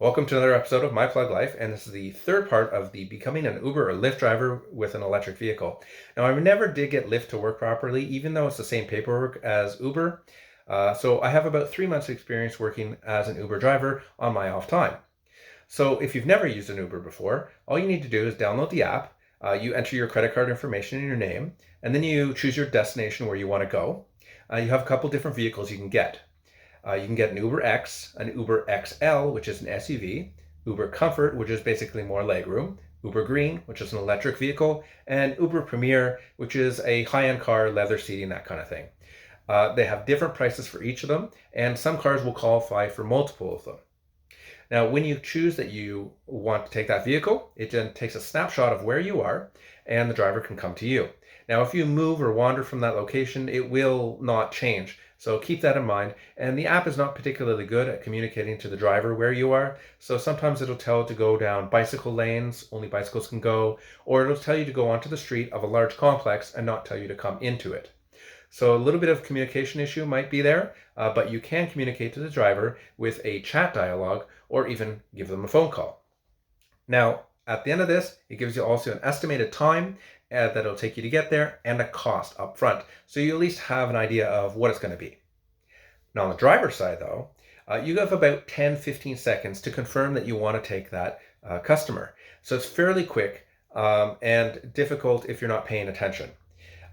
Welcome to another episode of My Plug Life, and this is the third part of the becoming an Uber or Lyft driver with an electric vehicle. Now, I never did get Lyft to work properly, even though it's the same paperwork as Uber. So I have about 3 months experience working as an Uber driver on my off time. So if you've never used an Uber before, all you need to do is download the app, you enter your credit card information and your name, and then you choose your destination where you want to go. You have a couple different vehicles you can get. You can get an Uber X, an Uber XL, which is an SUV, Uber Comfort, which is basically more legroom, Uber Green, which is an electric vehicle, and Uber Premier, which is a high-end car, leather seating, that kind of thing. They have different prices for each of them, and some cars will qualify for multiple of them. Now, when you choose that you want to take that vehicle, it then takes a snapshot of where you are, and the driver can come to you. Now, if you move or wander from that location, it will not change. So keep that in mind. And the app is not particularly good at communicating to the driver where you are. So sometimes it'll tell it to go down bicycle lanes, only bicycles can go, or it'll tell you to go onto the street of a large complex and not tell you to come into it. So a little bit of communication issue might be there, but you can communicate to the driver with a chat dialogue or even give them a phone call. Now, at the end of this, it gives you also an estimated time that it'll take you to get there and a cost up front. So you at least have an idea of what it's going to be. Now, on the driver's side, though, you have about 10-15 seconds to confirm that you want to take that customer. So it's fairly quick and difficult if you're not paying attention.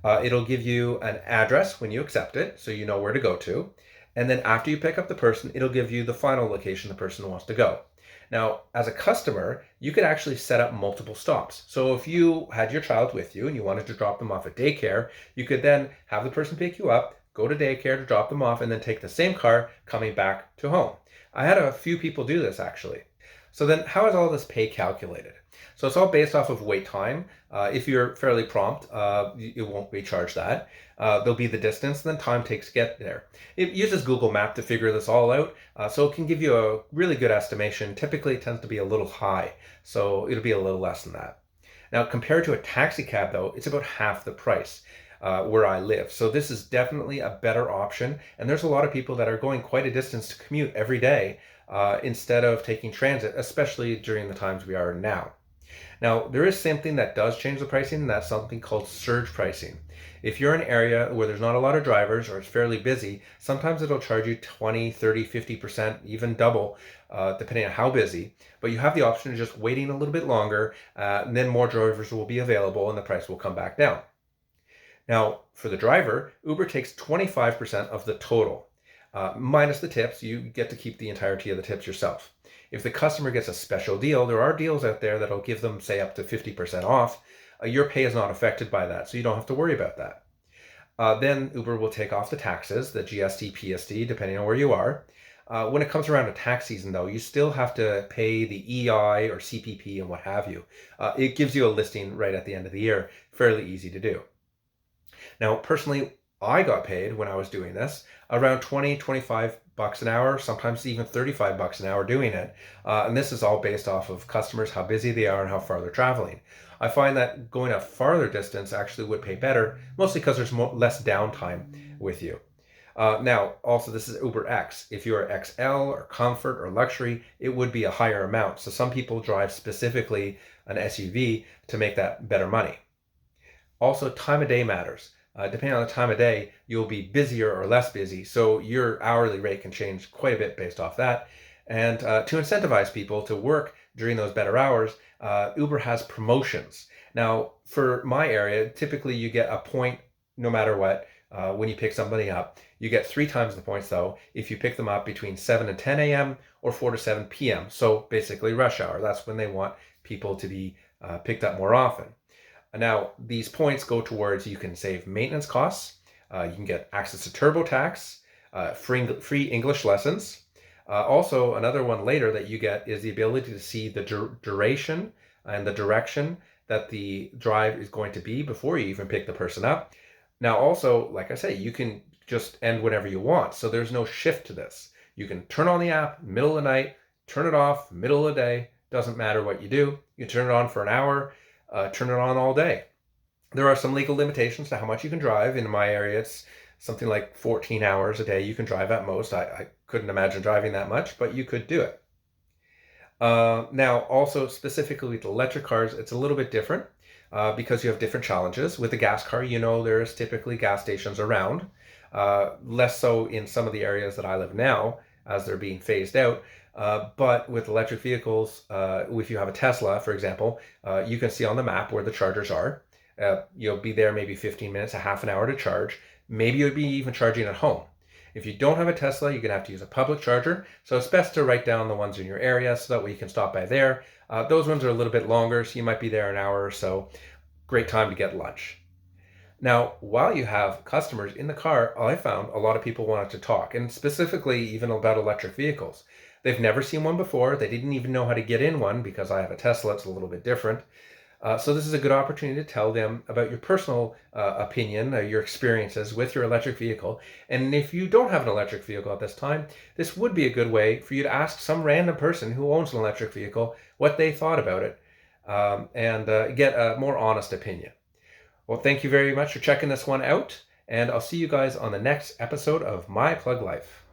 It'll give you an address when you accept it, so you know where to go to. And then after you pick up the person, it'll give you the final location the person wants to go. Now, as a customer, you could actually set up multiple stops. So if you had your child with you and you wanted to drop them off at daycare, you could then have the person pick you up, go to daycare to drop them off, and then take the same car coming back to home. I had a few people do this actually. So then how is all this pay calculated? So it's all based off of wait time. If you're fairly prompt, it won't be charged that. There'll be the distance, and then time takes to get there. It uses Google Map to figure this all out, so it can give you a really good estimation. Typically, it tends to be a little high, so it'll be a little less than that. Now, compared to a taxi cab, though, it's about half the price where I live. So this is definitely a better option, and there's a lot of people that are going quite a distance to commute every day instead of taking transit, especially during the times we are now. Now, there is something that does change the pricing, and that's something called surge pricing. If you're in an area where there's not a lot of drivers or it's fairly busy, sometimes it'll charge you 20, 30, 50%, even double, depending on how busy. But you have the option of just waiting a little bit longer, and then more drivers will be available and the price will come back down. Now, for the driver, Uber takes 25% of the total. Minus the tips, you get to keep the entirety of the tips yourself. If the customer gets a special deal, there are deals out there that'll give them, say, up to 50% off. Your pay is not affected by that, so you don't have to worry about that. Then Uber will take off the taxes, the GST, PSD, depending on where you are. When it comes around to tax season, though, you still have to pay the EI or CPP and what have you. It gives you a listing right at the end of the year, fairly easy to do. Now, personally, I got paid when I was doing this around 20, 25 bucks an hour, sometimes even 35 bucks an hour doing it. And this is all based off of customers, how busy they are and how far they're traveling. I find that going a farther distance actually would pay better, mostly because there's less downtime with you. Now, also, this is Uber X. If you're XL or Comfort or Luxury, it would be a higher amount. So some people drive specifically an SUV to make that better money. Also, time of day matters. Depending on the time of day, you'll be busier or less busy, so your hourly rate can change quite a bit based off that. And to incentivize people to work during those better hours, Uber has promotions. Now, for my area, typically you get a point no matter what when you pick somebody up. You get 3 times the points, though, if you pick them up between 7 and 10 a.m. or 4 to 7 p.m. So basically rush hour. That's when they want people to be picked up more often. Now, these points go towards, you can save maintenance costs, you can get access to TurboTax, free English lessons. Also, another one later that you get is the ability to see the duration and the direction that the drive is going to be before you even pick the person up. Now, also, like I say, you can just end whenever you want, so there's no shift to this. You can turn on the app middle of the night, turn it off middle of the day, doesn't matter what you do. You can turn it on for an hour, turn it on all day. There are some legal limitations to how much you can drive. In my area, it's something like 14 hours a day you can drive at most. I couldn't imagine driving that much, but you could do it. Now, also specifically with electric cars, it's a little bit different because you have different challenges. With a gas car, there's typically gas stations around, less so in some of the areas that I live now as they're being phased out. But with electric vehicles, if you have a Tesla, for example, you can see on the map where the chargers are. You'll be there maybe 15 minutes, a half an hour to charge. Maybe you'd be even charging at home. If you don't have a Tesla, you're going to have to use a public charger. So it's best to write down the ones in your area so that way you can stop by there. Those ones are a little bit longer, so you might be there an hour or so. Great time to get lunch. Now, while you have customers in the car, I found a lot of people wanted to talk, and specifically even about electric vehicles. They've never seen one before. They didn't even know how to get in one because I have a Tesla. It's a little bit different. So this is a good opportunity to tell them about your personal opinion, your experiences with your electric vehicle. And if you don't have an electric vehicle at this time, this would be a good way for you to ask some random person who owns an electric vehicle what they thought about it, and get a more honest opinion. Well, thank you very much for checking this one out, and I'll see you guys on the next episode of My Plug Life.